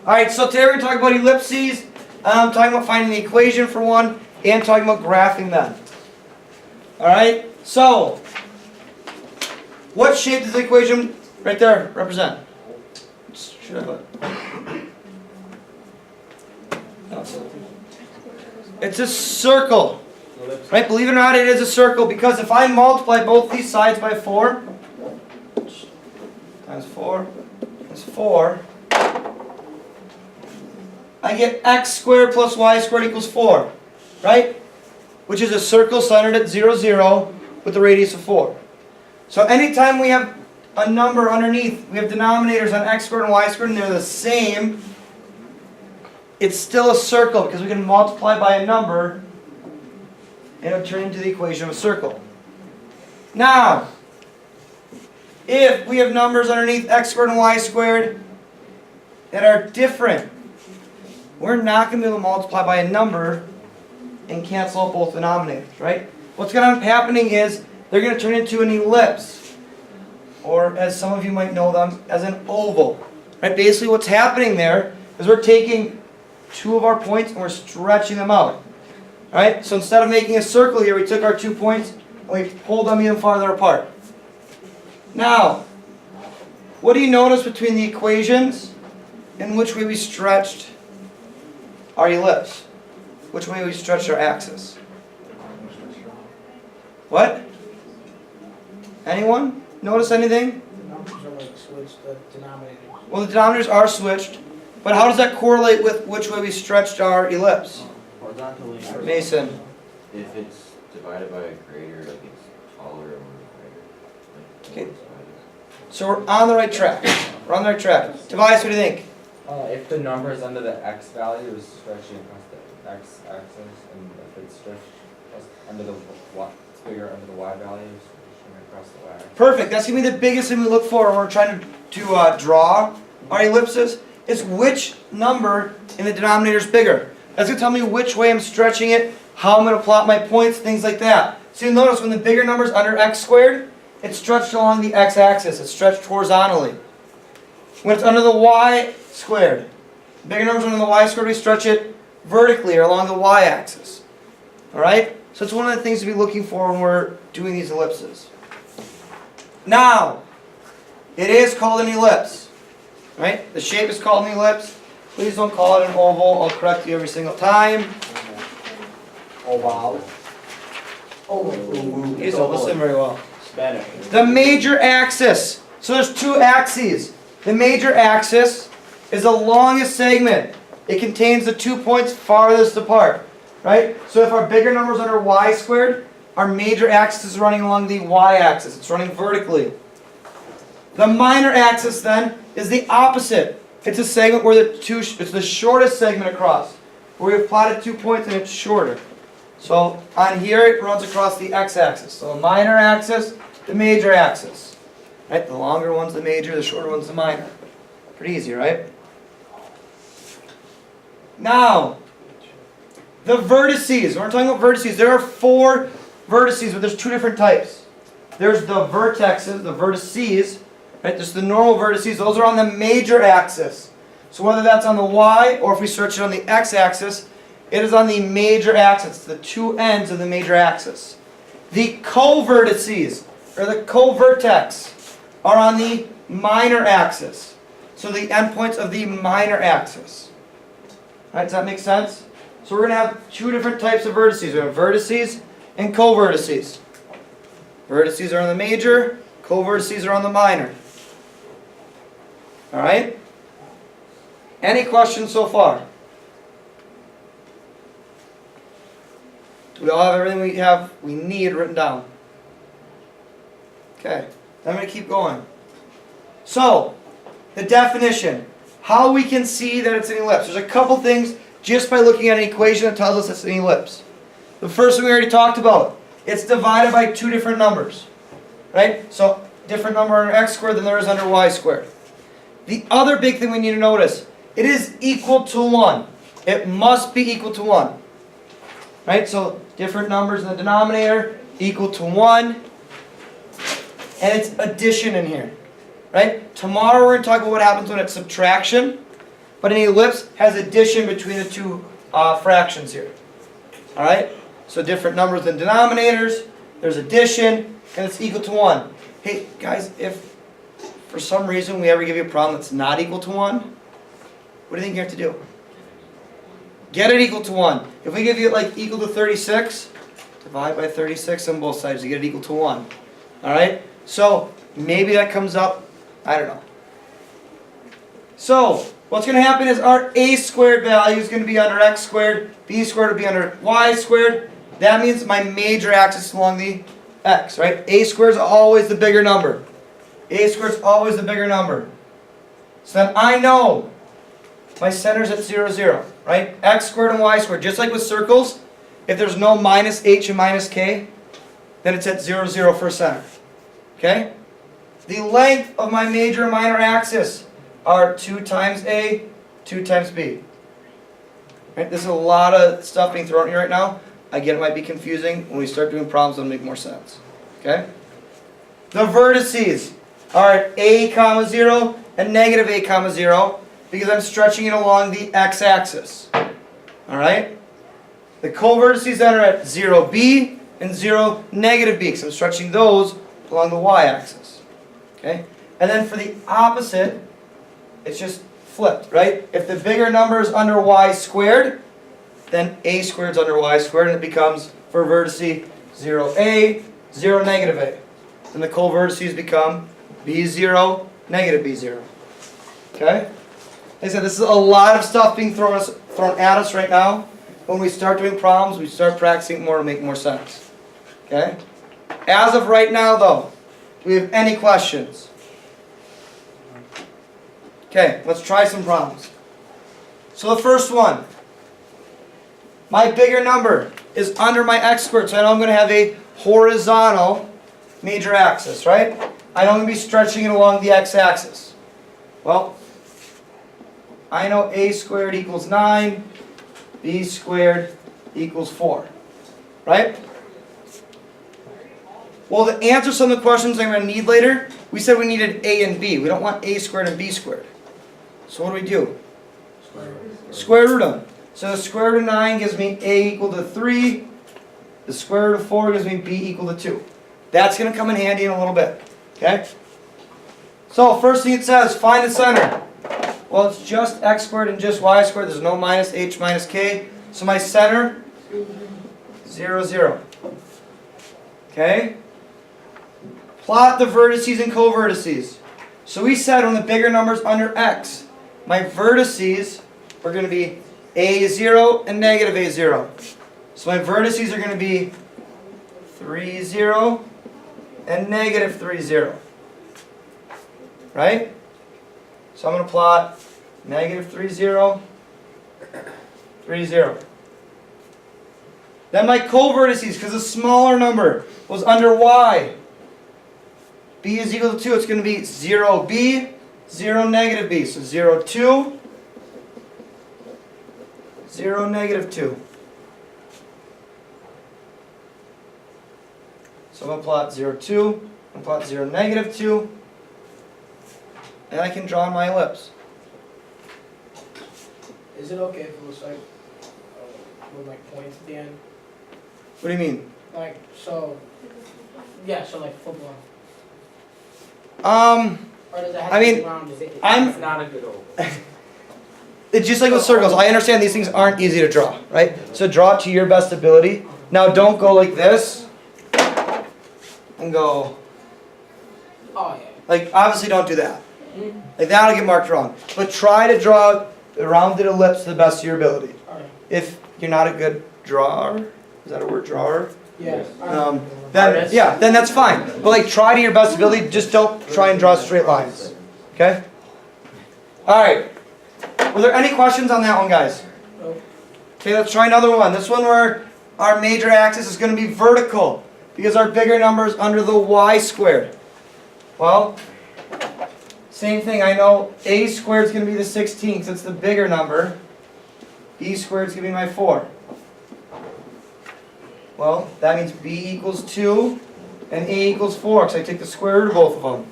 Alright, so today we're going to talk about ellipses, talking about finding the equation for one, and talking about graphing them. Alright, so, what shape does the equation right there represent? It's a circle. Right? Believe it or not, it is a circle, because if I multiply both these sides by 4, times 4, is 4, I get x squared plus y squared equals 4, right? Which is a circle centered at 0, 0 with a radius of 4. So anytime we have a number underneath, we have denominators on x squared and y squared, and they're the same, it's still a circle because we can multiply by a number and it'll turn into the equation of a circle. Now, if we have numbers underneath x squared and y squared that are different, we're not going to be able to multiply by a number and cancel out both denominators, right? What's going to be happening is they're going to turn into an ellipse, or as some of you might know them, as an oval. Right? Basically what's happening there is we're taking two of our points and we're stretching them out. Right? So instead of making a circle here, we took our 2 points and we pulled them even farther apart. Now, what do you notice between the equations and which way we stretched our ellipse? Which way we stretched our axis? What? Anyone? Notice anything? The numbers are like switched, the denominators. Well, the denominators are switched, but how does that correlate with which way we stretched our ellipse? Horizontally. Mason. If it's divided by a greater, like it's taller or greater. Okay. So we're on the right track. We're on the right track. Tobias, what do you think? If the number is under the x value, is stretching across the x axis, and if it's stretched under the y, it's bigger under the y value, it's stretching across the y axis. Perfect. That's going to be the biggest thing we look for when we're trying to draw our ellipses, is which number in the denominator is bigger. That's going to tell me which way I'm stretching it, how I'm going to plot my points, things like that. So you'll notice when the bigger number is under x squared, it's stretched along the x-axis. It's stretched horizontally. When it's under the y squared, bigger numbers under the y squared, we stretch it vertically or along the y-axis. Alright? So it's one of the things to be looking for when we're doing these ellipses. Now, it is called an ellipse. Right? The shape is called an ellipse. Please don't call it an oval. I'll correct you every single time. Oval. You don't listen very well. Spanish. The major axis. So there's two axes. The major axis is the longest segment. It contains the 2 points farthest apart. Right? So if our bigger number is under y squared, our major axis is running along the y-axis. It's running vertically. The minor axis then is the opposite. It's a segment where it's the shortest segment across, where we've plotted 2 points and it's shorter. So on here it runs across the x-axis. So the minor axis, the major axis. Right? The longer one's the major, the shorter one's the minor. Pretty easy, right? Now, the vertices. When we're talking about vertices, there are 4 vertices, but there's 2 different types. There's the vertexes, the vertices. Right? There's the normal vertices. Those are on the major axis. So whether that's on the y or if we search it on the x-axis, it is on the major axis, the 2 ends of the major axis. The co-vertices, or the co-vertex, are on the minor axis. So the endpoints of the minor axis. Right, does that make sense? So we're going to have 2 different types of vertices. We have vertices and co-vertices. Vertices are on the major, co-vertices are on the minor. Alright? Any questions so far? Do we all have everything we need written down? Okay. I'm going to keep going. So, the definition. How we can see that it's an ellipse. There's a couple things just by looking at an equation that tells us it's an ellipse. The first one we already talked about. It's divided by 2 different numbers. Right? So, different number under x squared than there is under y squared. The other big thing we need to notice, it is equal to 1. It must be equal to 1. Right? So, different numbers in the denominator, equal to 1. And it's addition in here. Right? Tomorrow we're going to talk about what happens when it's subtraction. but an ellipse has addition between the two fractions here. Alright? So different numbers and denominators, there's addition, and it's equal to 1. Hey, guys, if for some reason we ever give you a problem that's not equal to 1, what do you think you have to do? Get it equal to 1. If we give you it like equal to 36, divide by 36 on both sides to get it equal to 1. Alright? So, maybe that comes up, I don't know. So, what's going to happen is our a squared value is going to be under x squared, b squared will be under y squared. That means my major axis along the x, right? A squared is always the bigger number. A squared is always the bigger number. So then I know my center's at 0, 0, right? X squared and y squared. Just like with circles, if there's no minus h and minus k, then it's at 0, 0 for center. Okay? The length of my major and minor axis are 2 times A, 2 times B. Right? There's a lot of stuff being thrown at you right now. I get it might be confusing. When we start doing problems, it'll make more sense. Okay? The vertices are at A comma 0 and negative A comma 0 because I'm stretching it along the x-axis. Alright? The co-vertices are at 0B and 0 negative B because I'm stretching those along the y-axis. Okay? And then for the opposite, it's just flipped, right? If the bigger number is under y squared, then a squared is under y squared, and it becomes, for vertice, 0a, 0 negative a. And the co-vertices become b0, negative b0. Okay? Like I said, this is a lot of stuff being thrown at us right now. When we start doing problems, we start practicing more to make more sense. Okay? As of right now, though, do we have any questions? Okay, let's try some problems. So the first one. My bigger number is under my x squared, so I know I'm going to have a horizontal major axis, right? I know I'm going to be stretching it along the x-axis. Well, I know a squared equals 9, b squared equals 4, right? Well, to answer some of the questions I'm going to need later, we said we needed a and b. We don't want a squared and b squared. So what do? Square root them. So the square root of 9 gives me a equal to 3. The square root of 4 gives me b equal to 2. That's going to come in handy in a little bit. Okay? So first thing it says, find the center. Well, it's just x squared and just y squared. There's no minus h minus k. So my center, 0, 0. Okay? Plot the vertices and co-vertices. So we said when the bigger number's under x, my vertices are going to be a0 and negative a0. So my vertices are going to be 3, 0 and negative 3, 0. Right? So I'm going to plot negative 3, 0, 3, 0. Then my co-vertices, because the smaller number was under y. B is equal to 2. It's going to be 0b, 0 negative b. So 0, 2, 0 negative 2. So I'm going to plot 0, 2. I'm going to plot 0 negative 2. And I can draw my ellipse. Is it okay if it looks like, with like points at the end? What do you mean? Like, so, yeah, so like football. Um, Or does it have I to mean, be round? Is it, I'm- It's not a good old. it's just like with circles. I understand these things aren't easy to draw, right? So draw it to your best ability. Now don't go like this and go, oh, yeah. like, obviously don't do that. Like that'll get marked wrong. But try to draw a rounded ellipse to the best of your ability. Alright. If you're not a good drawer, is that a word, drawer? Yeah. Then, yeah, then that's fine. But like try to your best ability, just don't try and draw straight lines. Okay? Alright. Were there any questions on that one, guys? Nope. Okay, let's try another one. This one where our major axis is going to be vertical because our bigger number is under the y squared. Well, same thing. I know a squared is going to be the 16 because it's the bigger number. B squared is going to be my 4. Well, that means b equals 2 and a equals 4 because I take the square root of both of them.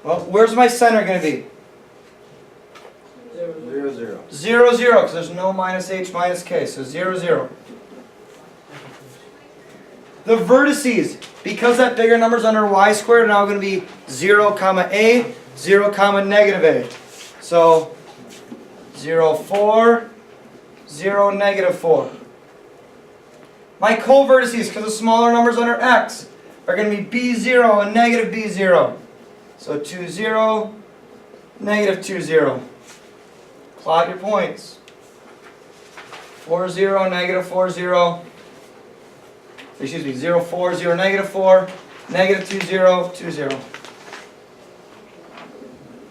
Well, where's my center going to be? 0, 0, 0. 0, 0, because there's no minus h minus k, so 0, 0. The vertices, because that bigger number's under y squared, are now going to be 0, comma a, 0, comma negative a. So 0, 4, 0, negative 4. My co-vertices, because the smaller numbers under x, are going to be b0 and negative b0. So 2, 0, negative 2, 0. Plot your points. 4, 0, negative 4, 0. Excuse me, 0, 4, 0, negative 4, negative 2, 0, 2, 0.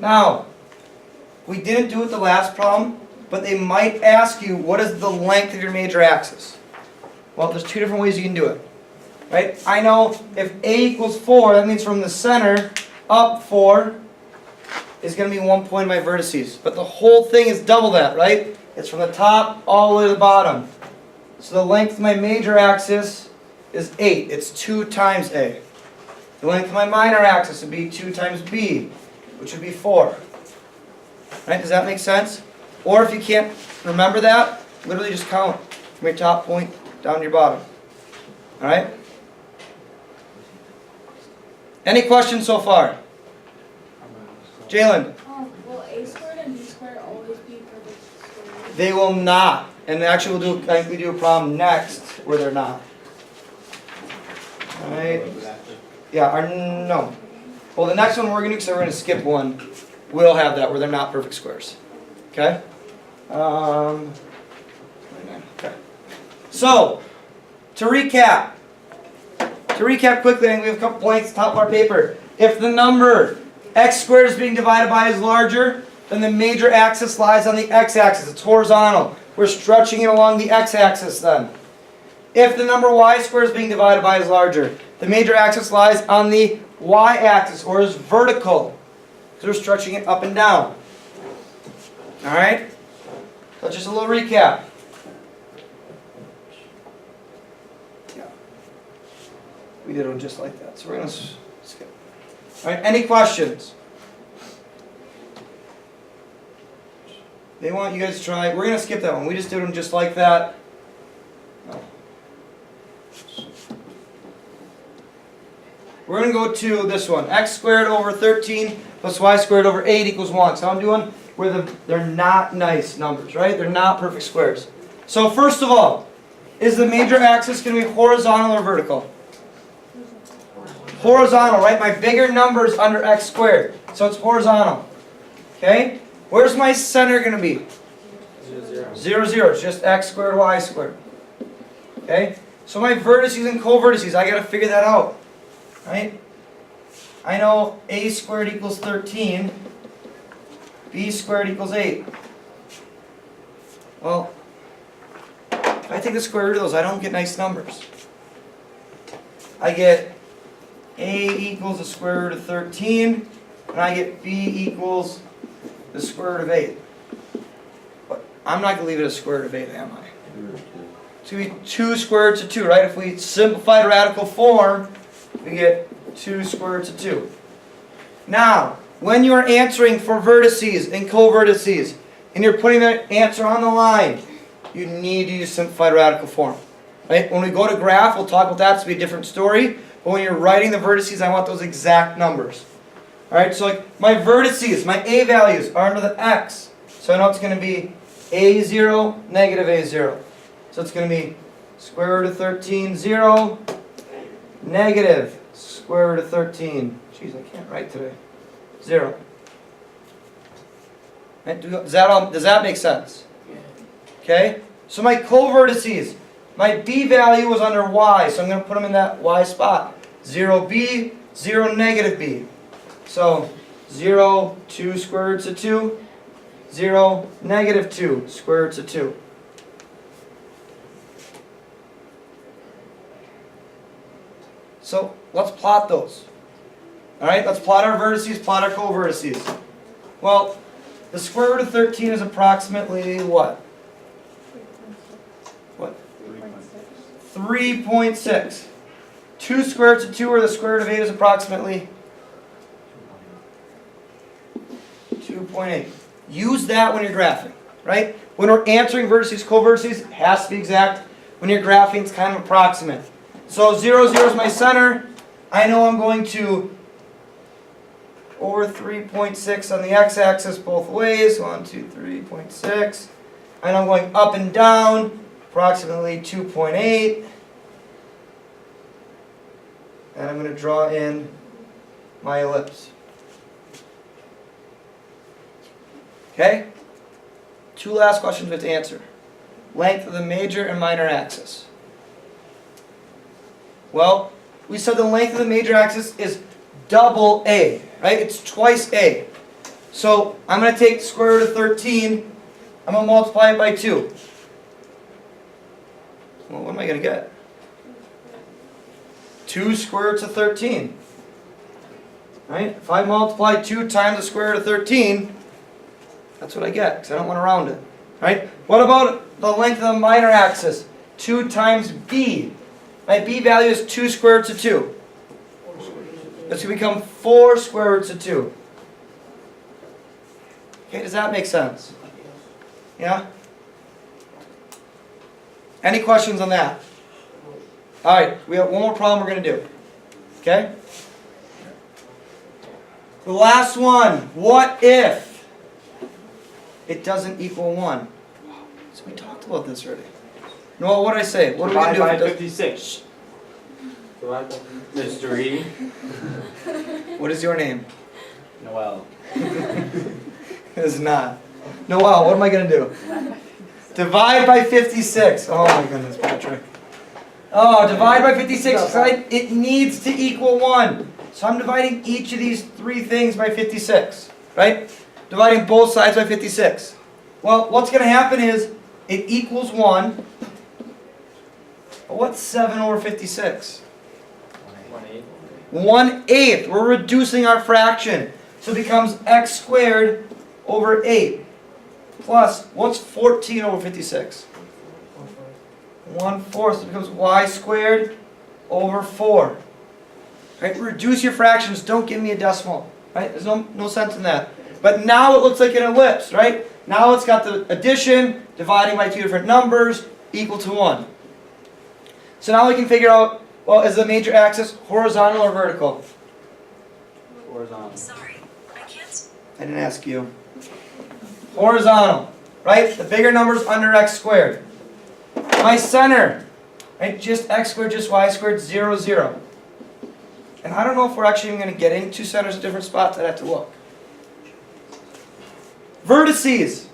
Now, we didn't do it the last problem, but they might ask you, what is the length of your major axis? Well, there's two different ways you can do it. Right? I know if a equals 4, that means from the center up 4 is going to be 1 point of my vertices. But the whole thing is double that, right? It's from the top all the way to the bottom. So the length of my major axis is 8. It's 2 times A. The length of my minor axis would be 2 times B, which would be 4. Right? Does that make sense? Or if you can't remember that, literally just count from your top point down to your bottom. Alright? Any questions so far? Jalen? Will a squared and b squared always be perfect squares? They will not. And actually I think we do a problem next where they're not. Alright? Yeah, no. Well, the next one we're going to do, because we're going to skip one, we'll have that where they're not perfect squares. Okay? Okay. So, to recap quickly, I think we have a couple blanks at the top of our paper. If the number x squared is being divided by is larger, then the major axis lies on the x-axis. It's horizontal. We're stretching it along the x-axis then. If the number y squared is being divided by is larger, the major axis lies on the y-axis, or is vertical. So we're stretching it up and down. Alright? So just a little recap. We did one just like that. So we're going to skip. Alright, any questions? They want you guys to try. We're going to skip that one. We just did them just like that. No. We're going to go to this one. X squared over 13 plus y squared over 8 equals 1. So I'm doing where they're not nice numbers, right? They're not perfect squares. So first of all, is the major axis going to be horizontal or vertical? Horizontal, right? My bigger number is under x squared. So it's horizontal. Okay? Where's my center going to be? 0, 0. 0, 0. It's just x squared, y squared. Okay? So my vertices and co-vertices, I got to figure that out. Right? I know a squared equals 13. B squared equals 8. Well, if I take the square root of those, I don't get nice numbers. I get a equals the square root of 13, and I get b equals the square root of 8. But I'm not going to leave it as square root of 8, am I? It's going to be 2 square roots of 2, right? If we simplify the radical form, we get 2 square roots of 2. Now, when you are answering for vertices and co-vertices, and you're putting that answer on the line, you need to use simplified radical form. Right? When we go to graph, we'll talk about that. It's going to be a different story. But when you're writing the vertices, I want those exact numbers. Alright, so like my vertices, my a values are under the x. So I know it's going to be a0, negative a0. So it's going to be square root of 13, 0, negative square root of 13. Jeez, I can't write today. 0. Right, does that make sense? Okay? So my co-vertices, my b value was under y, so I'm going to put them in that y spot. 0b, 0, negative b. So 0, 2 square roots of 2, 0, negative 2 square roots of 2. So let's plot those. Alright, let's plot our vertices, plot our co-vertices. Well, the square root of 13 is approximately what? What? 3.6. 2 square roots of 2, or the square root of 8 is approximately 2.8. Use that when you're graphing, right? When we're answering vertices, co-vertices, it has to be exact. When you're graphing, it's kind of approximate. So 0, 0 is my center. I know I'm going to over 3.6 on the x-axis both ways. 1, 2, 3.6. And I'm going up and down, approximately 2.8. And I'm going to draw in my ellipse. Okay? 2 last questions we have to answer. Length of the major and minor axis. Well, we said the length of the major axis is double A, right? It's twice A. So I'm going to take the square root of 13. I'm going to multiply it by 2. Well, what am I going to get? 2 square roots of 13. Right? If I multiply 2 times the square root of 13, that's what I get, because I don't want to round it. Right? What about the length of the minor axis? 2 times B. My B value is 2 square roots of 2. That's going to become 4 square roots of 2. Okay, does that make sense? Yeah? Any questions on that? Alright, we have one more problem we're going to do. Okay? The last one. What if it doesn't equal 1? So we talked about this already. Noel, what did I say? What are we going to do if it doesn't? 56. Divide by 56. Mystery. What is your name? Noel. It's not. Noel, what am I going to do? Divide by 56. Oh my goodness, Patrick. Oh, divide by 56. Right? It needs to equal 1. So I'm dividing each of these 3 things by 56. Right? Dividing both sides by 56. Well, what's going to happen is it equals 1. But what's 7 over 56? 1/8. We're reducing our fraction. So it becomes x squared over 8. Plus, what's 14 over 56? 1/4. So it becomes y squared over 4. Right? Reduce your fractions. Don't give me a decimal. Right? There's no sense in that. But now it looks like an ellipse, right? Now it's got the addition, dividing by 2 different numbers, equal to 1. So now we can figure out, well, is the major axis horizontal or vertical? Horizontal. Sorry, I can't. I didn't ask you. Horizontal, right? The bigger number's under x squared. My center, right? Just x squared, just y squared, 0, 0. And I don't know if we're actually even going to get in 2 centers at different spots. I'd have to look. Vertices,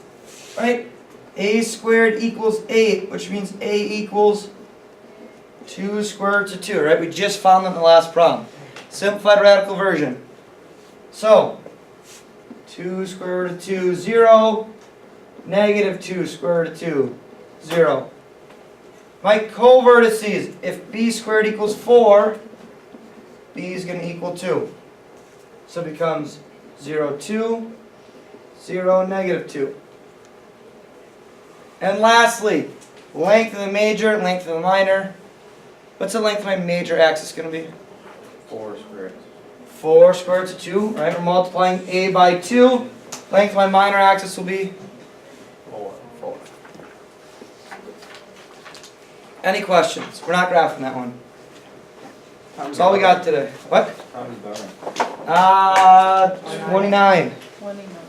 right? A squared equals 8, which means A equals 2 square roots of 2, right? We just found them in the last problem. Simplified radical version. So, 2 square root of 2, 0. Negative 2 square root of 2, 0. My co-vertices, if b squared equals 4, b is going to equal 2. So it becomes 0, 2, 0, negative 2. And lastly, length of the major, length of the minor. What's the length of my major axis going to be? 4 squared. 4 square roots of 2, right? We're multiplying a by 2. Length of my minor axis will be 4. 4. Any questions? We're not graphing that one. That's all we got today. What? 29. 29.